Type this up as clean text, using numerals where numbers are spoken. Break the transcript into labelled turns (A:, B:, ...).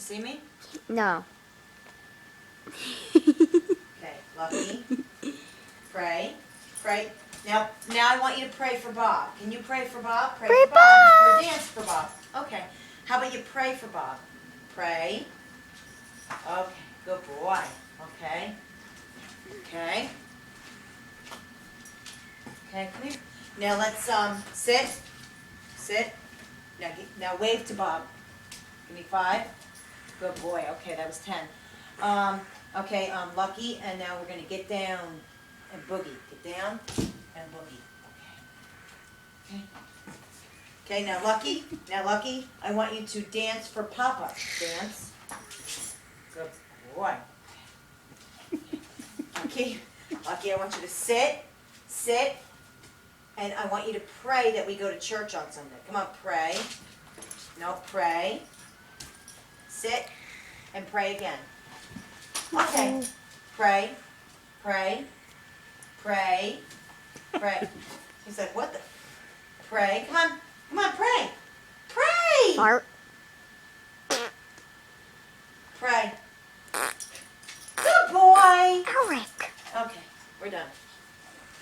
A: see me?
B: No.
A: Okay, Lucky. Pray. Pray. Now I want you to pray for Bob. Can you pray for Bob? Pray for Bob. Or dance for Bob. Okay. How about you pray for Bob? Pray. Okay, good boy. Okay. Okay. Okay, come here. Now let's sit. Sit. Now wave to Bob. Give me 5. Good boy. Okay, that was 10. Okay, Lucky, and now we're gonna get down and boogie. Get down and boogie. Okay. Okay. Okay, now Lucky, I want you to dance for Papa. Dance. Good boy. Okay. Lucky, I want you to sit, and I want you to pray that we go to church on Sunday. Come on, pray. No, pray. Sit, and pray again. Okay. Pray, pray, pray, pray. He's like, what the? Pray. Come on, pray. Pray.
B: Fart.
A: Pray. Good boy.
B: Eric.
A: Okay, we're done.